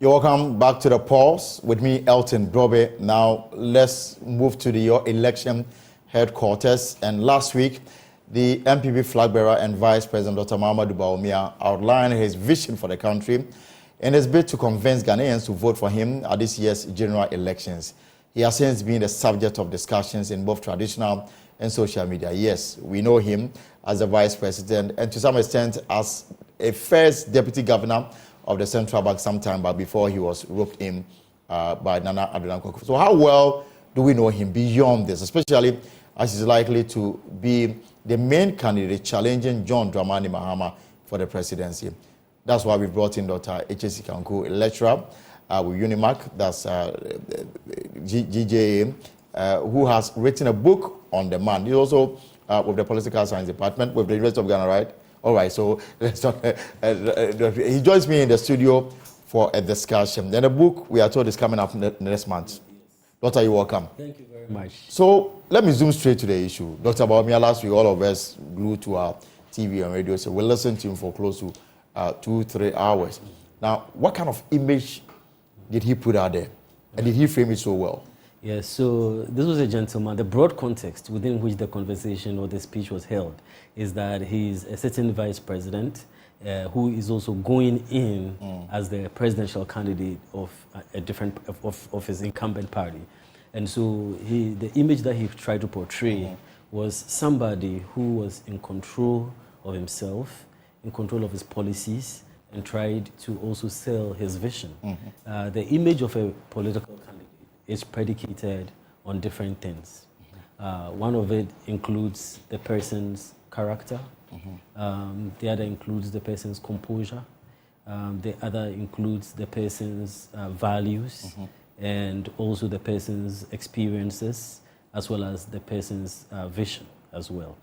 You're welcome back to the pause with me, Elton Brobe. Now, let's move to your election headquarters. And last week, the MPP flag bearer and Vice President Dr. Bawumia outlined his vision for the country in his bid to convince Ghanaians to vote for him at this year's general elections. He has since been the subject of discussions in both traditional and social media. Yes, we know him as the Vice President and to some extent as a first Deputy Governor of the Central Bank sometime back before he was roped in by Nana Addo Dankwa. So how well do we know him beyond this, especially as he's likely to be the main candidate challenging John Dramani Mahama for the presidency? That's why we brought in Dr. H.C. Kanku, a lecturer with Unimac, that's GJA, who has written a book on the man. He's also with the Political Science Department with the University of Ghana, right? All right, so let's talk. He joins me in the studio for a discussion. Then the book, we are told, is coming up next month. Doctor, you're welcome. Thank you very much. So let me zoom straight to the issue. Dr. Bawumia, last week, all of us glued to our TV and radio, so we listened to him for close to 2-3 hours. Now, what kind of image did he put out there? And did he frame it so well? Yes, so this was a gentleman. The broad context within which the conversation or the speech was held is that he's a certain vice president who is also going in as the presidential candidate of a different of his incumbent party. And so the image that he tried to portray was somebody who was in control of himself, in control of his policies, and tried to also sell his vision. The image of a political candidate is predicated on different things. One of it includes the person's character. The other includes the person's composure. The other includes the person's values and also the person's experiences, as well as the person's vision as well.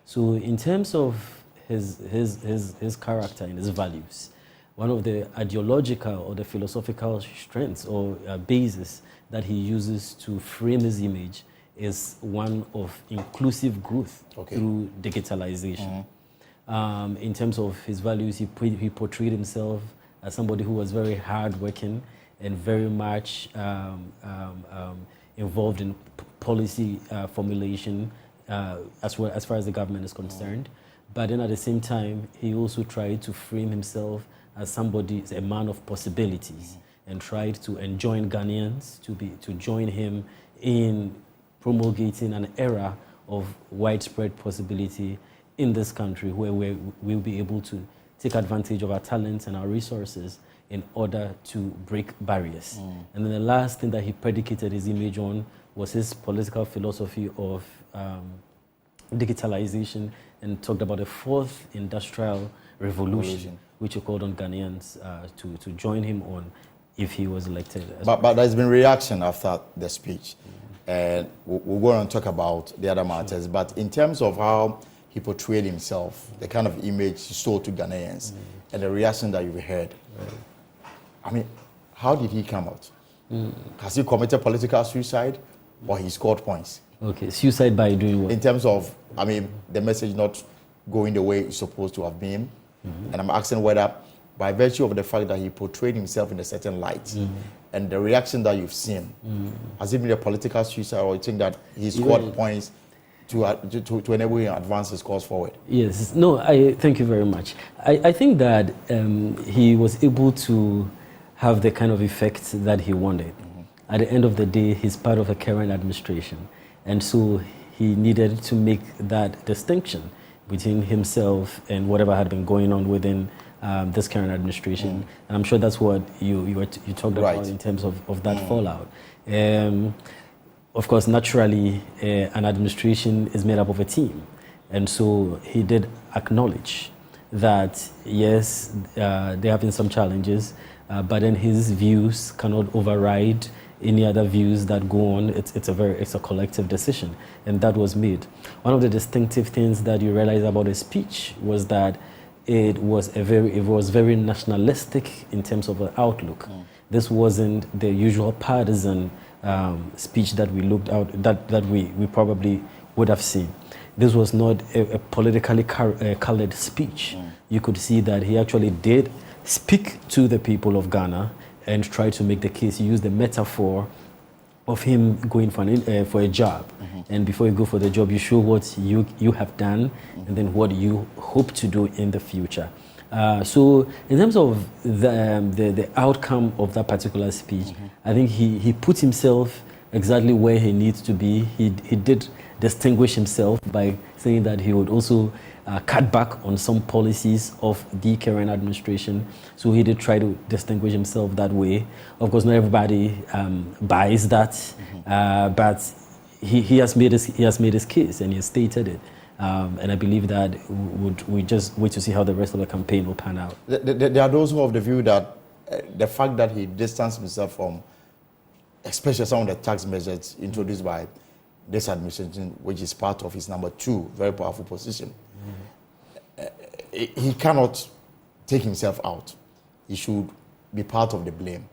So in terms of his character and his values, one of the ideological or the philosophical strengths or basis that he uses to frame his image is one of inclusive growth through digitalization. In terms of his values, he portrayed himself as somebody who was very hardworking and very much involved in policy formulation as far as the government is concerned. But then at the same time, he also tried to frame himself as somebody, a man of possibilities, and tried to enjoin Ghanaians to join him in promulgating an era of widespread possibility in this country where we'll be able to take advantage of our talents and our resources in order to break barriers. And then the last thing that he predicated his image on was his political philosophy of digitalization, and talked about the fourth industrial revolution, which he called on Ghanaians to join him on if he was elected. But there's been reaction after the speech. And we'll go on and talk about the other matters. But in terms of how he portrayed himself, the kind of image he sold to Ghanaians, and the reaction that you've heard, I mean, how did he come out? Has he committed political suicide or he scored points? Okay, suicide by doing what? In terms of, I mean, the message not going the way it's supposed to have been. And I'm asking whether, by virtue of the fact that he portrayed himself in a certain light, and the reaction that you've seen, has it been a political suicide, or you think that he scored points to enable him to advance his cause forward? Yes, no, thank you very much. I think that he was able to have the kind of effect that he wanted. At the end of the day, he's part of a current administration. And so he needed to make that distinction between himself and whatever had been going on within this current administration. And I'm sure that's what you talked about in terms of that fallout. Of course, naturally, an administration is made up of a team. And so he did acknowledge that, yes, there have been some challenges, but then his views cannot override any other views that go on. It's a collective decision, and that was made. One of the distinctive things that you realize about his speech was that it was very nationalistic in terms of the outlook. This wasn't the usual partisan speech that we looked out that we probably would have seen. This was not a politically colored speech. You could see that he actually did speak to the people of Ghana and try to make the case. You use the metaphor of him going for a job. And before you go for the job, you show what you have done and then what you hope to do in the future. So in terms of the outcome of that particular speech, I think he put himself exactly where he needs to be. He did distinguish himself by saying that he would also cut back on some policies of the current administration. So he did try to distinguish himself that way. Of course, not everybody buys that, but he has made his case and he has stated it. And I believe that we just wait to see how the rest of the campaign will pan out. There are those who have the view that the fact that he distanced himself from, especially some of the tax measures introduced by this administration, which is part of his number 2 very powerful position, he cannot take himself out. He should be part of the blame.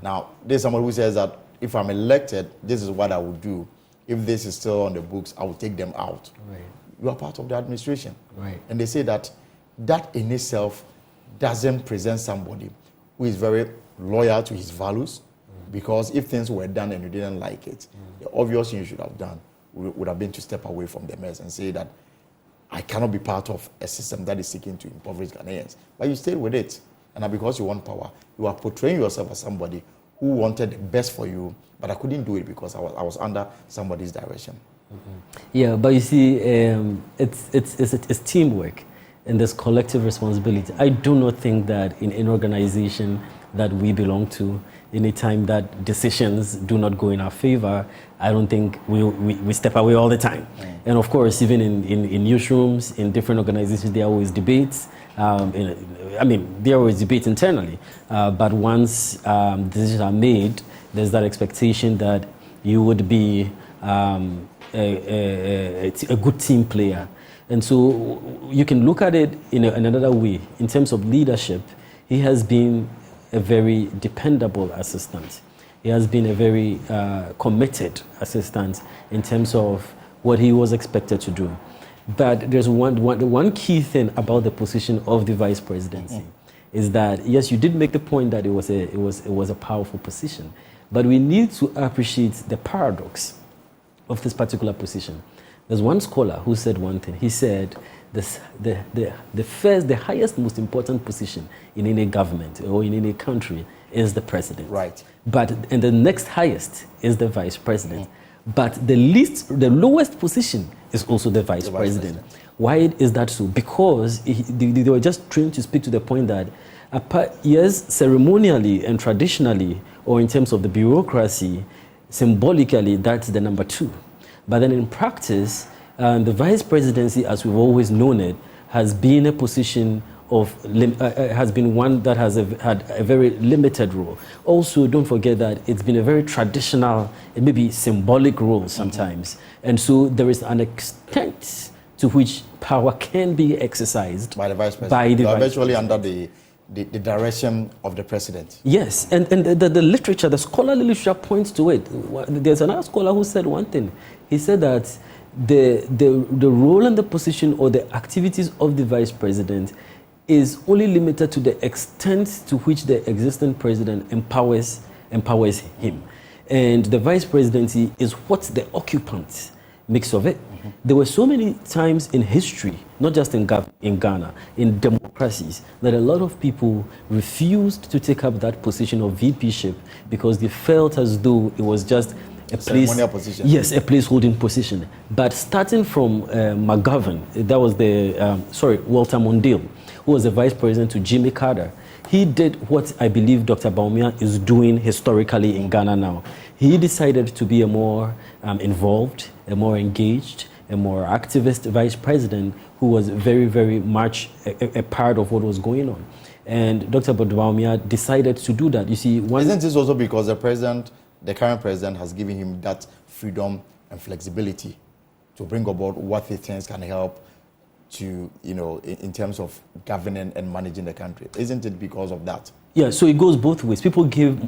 Now, there's someone who says that if I'm elected, this is what I would do. If this is still on the books, I will take them out. Right. You are part of the administration. Right. And they say that in itself doesn't present somebody who is very loyal to his values, because if things were done and you didn't like it, the obvious thing you should have done would have been to step away from the mess and say that I cannot be part of a system that is seeking to impoverish Ghanaians. But you stayed with it. And because you want power, you are portraying yourself as somebody who wanted the best for you, but I couldn't do it because I was under somebody's direction. Yeah, but you see, it's teamwork and there's collective responsibility. I do not think that in any organization that we belong to, anytime that decisions do not go in our favor, I don't think we step away all the time. And of course, even in newsrooms, in different organizations, there are always debates. There are always debates internally. But once decisions are made, there's that expectation that you would be a good team player. And so you can look at it in another way. In terms of leadership, he has been a very dependable assistant. He has been a very committed assistant in terms of what he was expected to do. But there's one key thing about the position of the vice presidency is that, yes, you did make the point that it was a powerful position, but we need to appreciate the paradox of this particular position. There's one scholar who said one thing. He said the highest, most important position in any government or in any country is the president. Right. And the next highest is the vice president. But the lowest position is also the vice president. Why is that so? Because they were just trained to speak to the point that, yes, ceremonially and traditionally, or in terms of the bureaucracy, symbolically, that's the number 2. But then in practice, the vice presidency, as we've always known it, has been a position has been one that has had a very limited role. Also, don't forget that it's been a very traditional, maybe symbolic role sometimes. And so there is an extent to which power can be exercised by the vice president. Eventually under the direction of the president. Yes, and the literature, the scholarly literature points to it. There's another scholar who said one thing. He said that the role and the position or the activities of the vice president is only limited to the extent to which the existing president empowers him. And the vice presidency is what the occupant makes of it. There were so many times in history, not just in Ghana, in democracies, that a lot of people refused to take up that position of VP-ship because they felt as though it was just a ceremonial position. Yes, a place-holding position. But starting from McGovern, that was Walter Mondale, who was the vice president to Jimmy Carter. He did what I believe Dr. Bawumia is doing historically in Ghana now. He decided to be a more involved, a more engaged, a more activist vice president who was very, very much a part of what was going on. And Dr. Bawumia decided to do that. You see, isn't this also because the current president has given him that freedom and flexibility to bring about what he thinks can help to, in terms of governing and managing the country? Isn't it because of that? Yeah, so it goes both ways. People give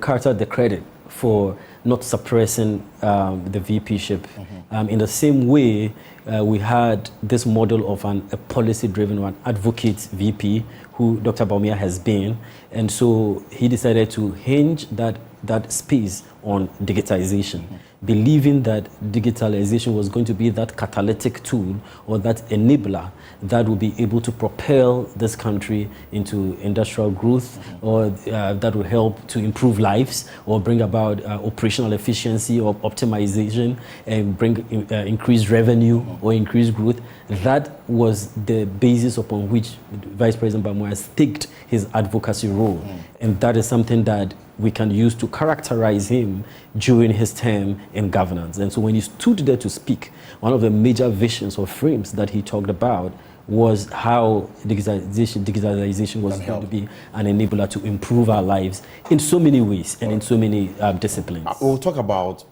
Carter the credit for not suppressing the VP-ship. In the same way, we had this model of a policy-driven one, advocate VP, who Dr. Bawumia has been. And so he decided to hinge that space on digitization, believing that digitalization was going to be that catalytic tool or that enabler that will be able to propel this country into industrial growth, or that will help to improve lives or bring about operational efficiency or optimization and bring increased revenue or increased growth. That was the basis upon which Vice President Bawumia staked his advocacy role. And that is something that we can use to characterize him during his term in governance. And so when he stood there to speak, one of the major visions or frames that he talked about was how digitalization was going to be an enabler to improve our lives in so many ways and in so many disciplines. We'll talk about,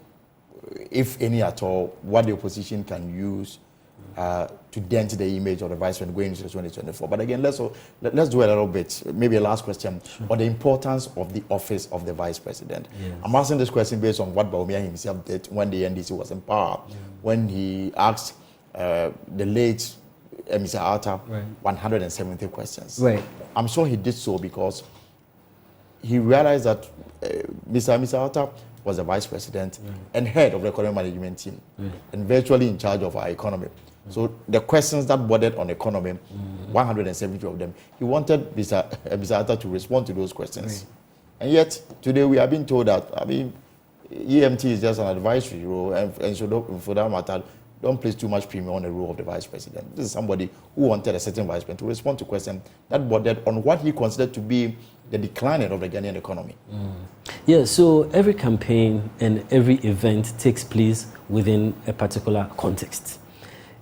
if any at all, what the opposition can use to dent the image of the vice president going into 2024. But again, let's do a little bit, maybe a last question, on the importance of the office of the vice president. Yes. I'm asking this question based on what Bawumia himself did when the NDC was in power, when he asked the late Mr. Alta 170 questions. Right. I'm sure he did so because he realized that Mr. Alta was the vice president and head of the economic management team and virtually in charge of our economy. So the questions that bordered on economy, 170 of them, he wanted Mr. Alta to respond to those questions. And yet, today we are being told that, EMT is just an advisory role, and so for that matter, don't place too much premium on the role of the vice president. This is somebody who wanted a certain vice president to respond to questions that bordered on what he considered to be the declining of the Ghanaian economy. Yeah, so every campaign and every event takes place within a particular context.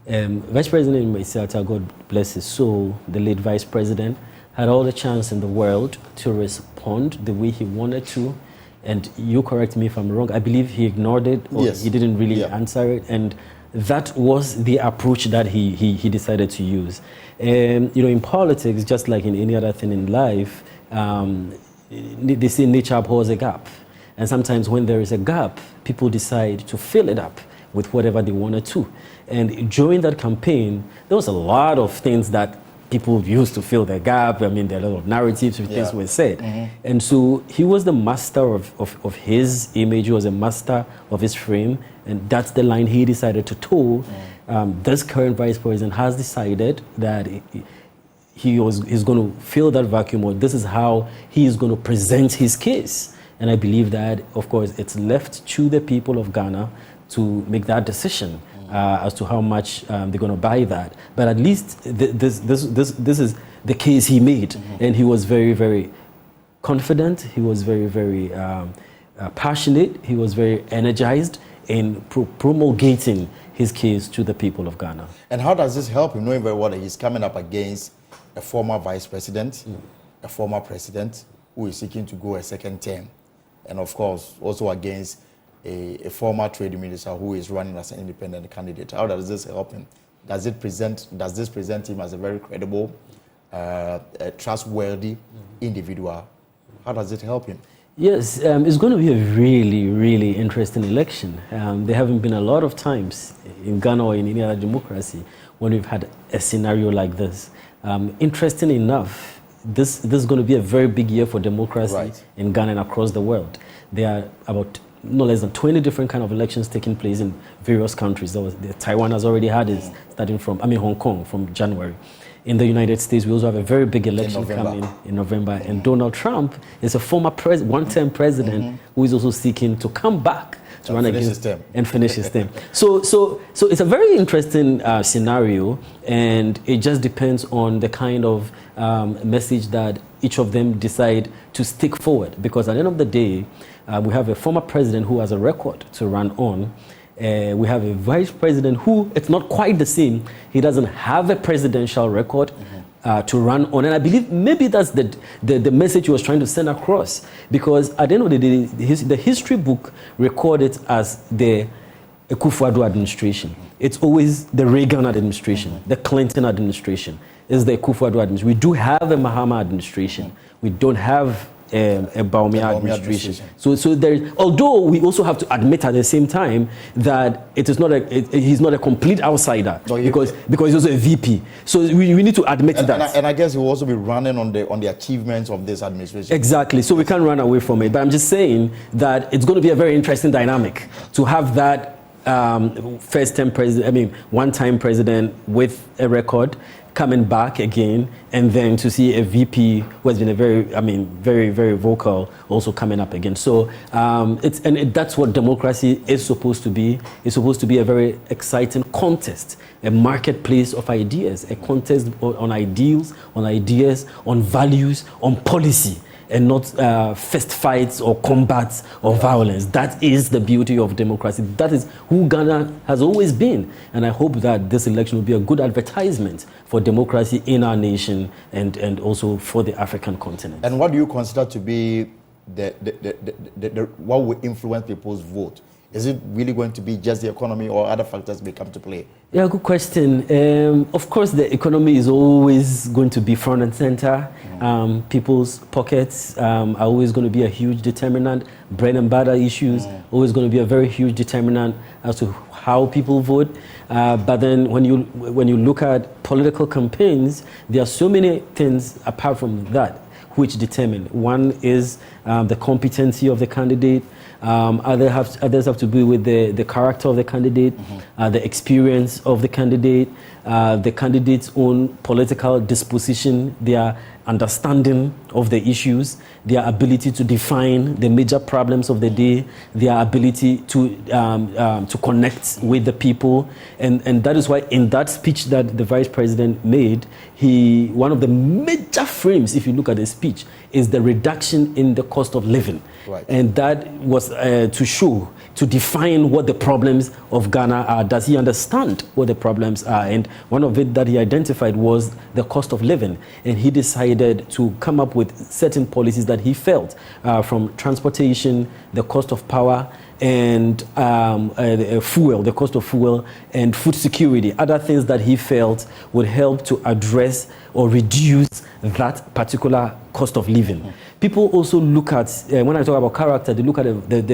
Vice President Mesiata, God bless his soul, the late Vice President, had all the chance in the world to respond the way he wanted to. And you correct me if I'm wrong, I believe he ignored it, or he didn't really answer it. And that was the approach that he decided to use. In politics, just like in any other thing in life, they say nature abhors a gap. And sometimes when there is a gap, people decide to fill it up with whatever they wanted to. And during that campaign, there was a lot of things that people used to fill the gap. There are a lot of narratives, things were said. And so he was the master of his image, he was a master of his frame, and that's the line he decided to toe. This current vice president has decided that he's going to fill that vacuum, or this is how he is going to present his case. And I believe that, of course, it's left to the people of Ghana to make that decision as to how much they're going to buy that. But at least this is the case he made. And he was very, very confident. He was very, very passionate. He was very energized in promulgating his case to the people of Ghana. And how does this help him, knowing very well that he's coming up against a former vice president, a former president who is seeking to go a second term, and of course also against a former trade minister who is running as an independent candidate? How does this help him? Does this present him as a very credible, trustworthy individual? How does it help him? Yes, it's going to be a really, really interesting election. There haven't been a lot of times in Ghana or in any other democracy when we've had a scenario like this. Interesting enough, this is going to be a very big year for democracy in Ghana and across the world. There are about no less than 20 different kind of elections taking place in various countries. Taiwan has already had it, starting from, Hong Kong from January. In the United States, we also have a very big election coming in November. And Donald Trump is a former one-term president who is also seeking to come back to run against and finish his term. So it's a very interesting scenario, and it just depends on the kind of message that each of them decide to stick forward. Because at the end of the day, we have a former president who has a record to run on. We have a vice president who, it's not quite the same. He doesn't have a presidential record to run on. And I believe maybe that's the message he was trying to send across. Because at the end of the day, the history book recorded as the Akufo-Addo administration. It's always the Reagan administration, the Clinton administration. It's the Akufo-Addo administration. We do have a Mahama administration. We don't have Bawumia administration. So there, although we also have to admit at the same time that it is not he's not a complete outsider, because he's also a VP. So we need to admit that. And I guess he will also be running on the achievements of this administration. Exactly. So we can't run away from it. But I'm just saying that it's going to be a very interesting dynamic to have that first-time president, one-time president with a record coming back again, and then to see a VP who has been very, very vocal also coming up again. So that's what democracy is supposed to be. It's supposed to be a very exciting contest, a marketplace of ideas, a contest on ideals, on values, on policy, and not fist fights or combats or violence. That is the beauty of democracy. That is who Ghana has always been. And I hope that this election will be a good advertisement for democracy in our nation and also for the African continent. And what do you consider to be what will influence people's vote? Is it really going to be just the economy, or other factors may come to play? Yeah, good question. Of course, the economy is always going to be front and center. People's pockets are always going to be a huge determinant. Bread and butter issues always going to be a very huge determinant as to how people vote. But then when you look at political campaigns, there are so many things apart from that which determine. One is the competency of the candidate. Others have to do with the character of the candidate, the experience of the candidate, the candidate's own political disposition, their understanding of the issues, their ability to define the major problems of the day, their ability to connect with the people. And that is why in that speech that the vice president made, one of the major frames, if you look at the speech, is the reduction in the cost of living. Right. And that was to define what the problems of Ghana are. Does he understand what the problems are? And one of it that he identified was the cost of living. And he decided to come up with certain policies that he felt, from transportation, the cost of power, and the cost of fuel, and food security, other things that he felt would help to address or reduce that particular cost of living. People also look at, when I talk about character, they look at But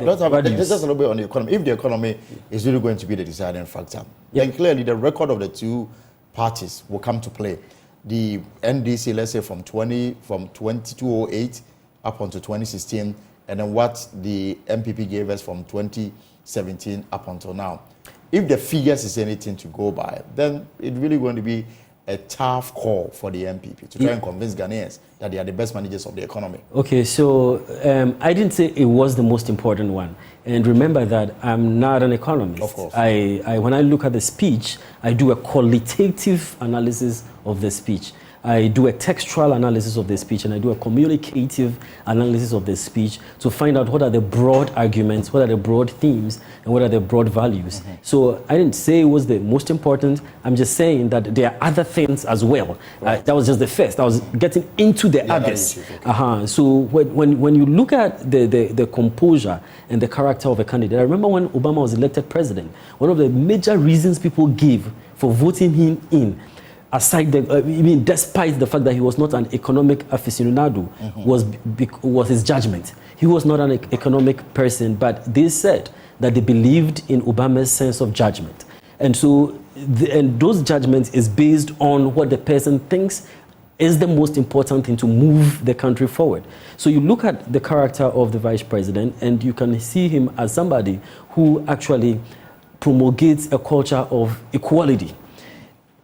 let's just a little bit on the economy. If the economy is really going to be the deciding factor, then clearly the record of the two parties will come to play. The NDC, let's say from 2208 up until 2016, and then what the MPP gave us from 2017 up until now. If the figures is anything to go by, then it's really going to be a tough call for the MPP to try and convince Ghanaians that they are the best managers of the economy. Okay, so I didn't say it was the most important one. And remember that I'm not an economist. Of course. When I look at the speech, I do a qualitative analysis of the speech. I do a textual analysis of the speech, and I do a communicative analysis of the speech to find out what are the broad arguments, what are the broad themes, and what are the broad values. So I didn't say it was the most important. I'm just saying that there are other things as well. Right. That was just the first. I was getting into the others. So when you look at the composure and the character of a candidate, I remember when Obama was elected president, one of the major reasons people gave for voting him in, aside despite the fact that he was not an economic aficionado, was his judgment. He was not an economic person, but they said that they believed in Obama's sense of judgment. And so, and those judgments is based on what the person thinks is the most important thing to move the country forward. So you look at the character of the vice president, and you can see him as somebody who actually promulgates a culture of equality.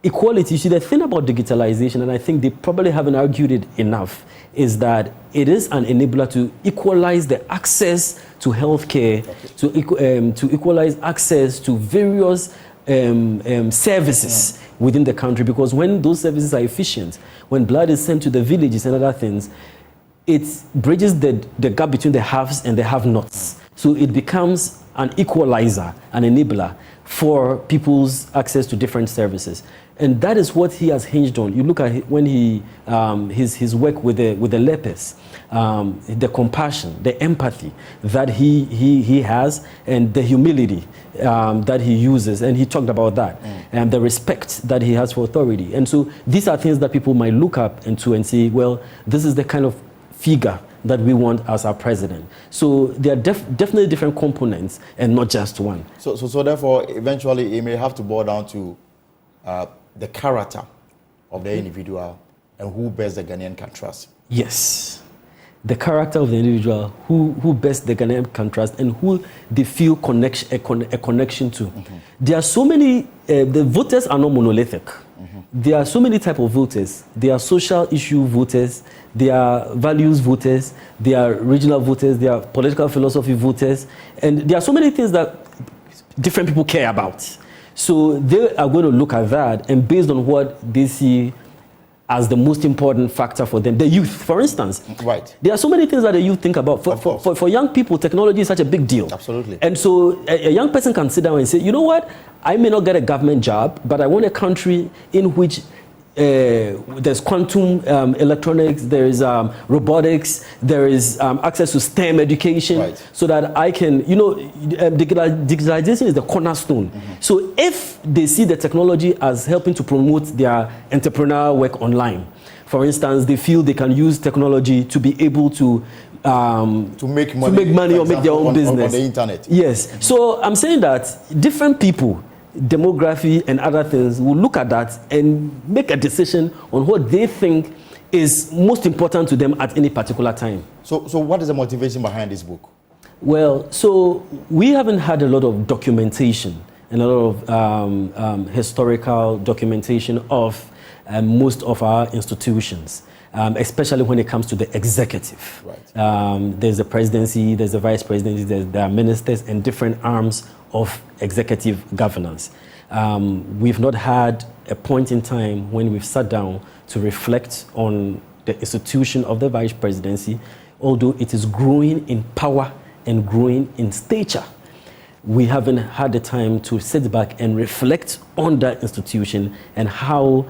Equality, you see, the thing about digitalization, and I think they probably haven't argued it enough, is that it is an enabler to equalize the access to healthcare, to equalize access to various services within the country. Because when those services are efficient, when blood is sent to the villages and other things, it bridges the gap between the haves and the have-nots. So it becomes an equalizer, an enabler for people's access to different services. And that is what he has hinged on. You look at when his work with the lepers, the compassion, the empathy that he has, and the humility that he uses, and he talked about that, and the respect that he has for authority. And so these are things that people might look up into and say, well, this is the kind of figure that we want as our president. So there are definitely different components and not just one. So therefore, eventually, it may have to boil down to the character of the individual and who best the Ghanaian can trust. Yes. The character of the individual, who best the Ghanaian can trust and who they feel a connection to. There are so many, the voters are not monolithic. There are so many types of voters. There are social issue voters, there are values voters, there are regional voters, there are political philosophy voters, and there are so many things that different people care about. So they are going to look at that, and based on what they see as the most important factor for them, the youth, for instance. Right. There are so many things that the youth think about. For young people, technology is such a big deal. Absolutely. And so a young person can sit down and say, you know what, I may not get a government job, but I want a country in which there's quantum electronics, there is robotics, there is access to STEM education, right, so that I can, digitalization is the cornerstone. So if they see the technology as helping to promote their entrepreneurial work online, for instance, they feel they can use technology to be able to make money or make their own business on the internet. Yes. So I'm saying that different people, demography and other things, will look at that and make a decision on what they think is most important to them at any particular time. So what is the motivation behind this book? Well, so we haven't had a lot of documentation and a lot of historical documentation of most of our institutions, especially when it comes to the executive. Right. There's the presidency, there's the vice presidency, there are ministers and different arms of executive governance. We've not had a point in time when we've sat down to reflect on the institution of the vice presidency, although it is growing in power and growing in stature. We haven't had the time to sit back and reflect on that institution and how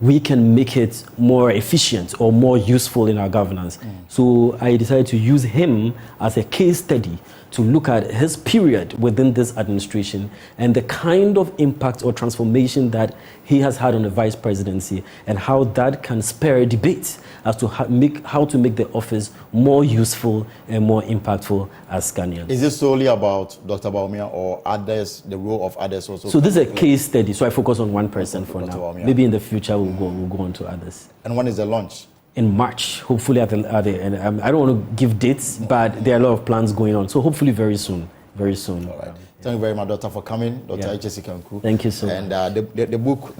we can make it more efficient or more useful in our governance. So I decided to use him as a case study to look at his period within this administration and the kind of impact or transformation that he has had on the vice presidency and how that can spur a debate as to how to make the office more useful and more impactful as Ghanaians. Is this solely about Dr. Bawumia or others, the role of others also? So this is a case study, so I focus on one person for now. Bawumia. Maybe in the future we'll go on to others. And when is the launch? In March, hopefully at the and I don't want to give dates, but there are a lot of plans going on. So hopefully very soon. All right. Thank you very much, Doctor, for coming, Dr. Jessica Nku. Thank you so much. And the book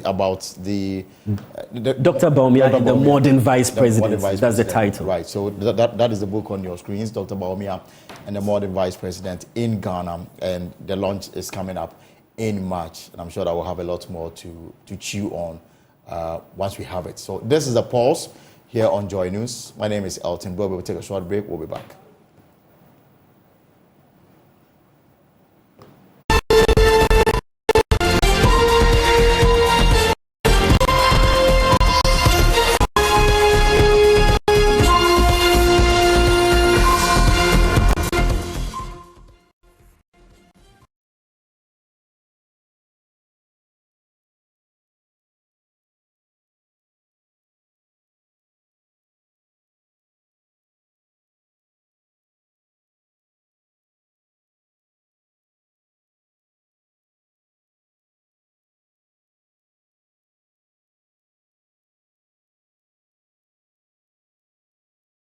about the Dr. Bawumia and the modern vice presidency. That's the title. Right. So that is the book on your screens, Dr. Bawumia and the modern vice president in Ghana, and the launch is coming up in March, and I'm sure that we'll have a lot more to chew on once we have it. So this is a pause here on Joy News. My name is Elton Bob. We'll take a short break. We'll be back.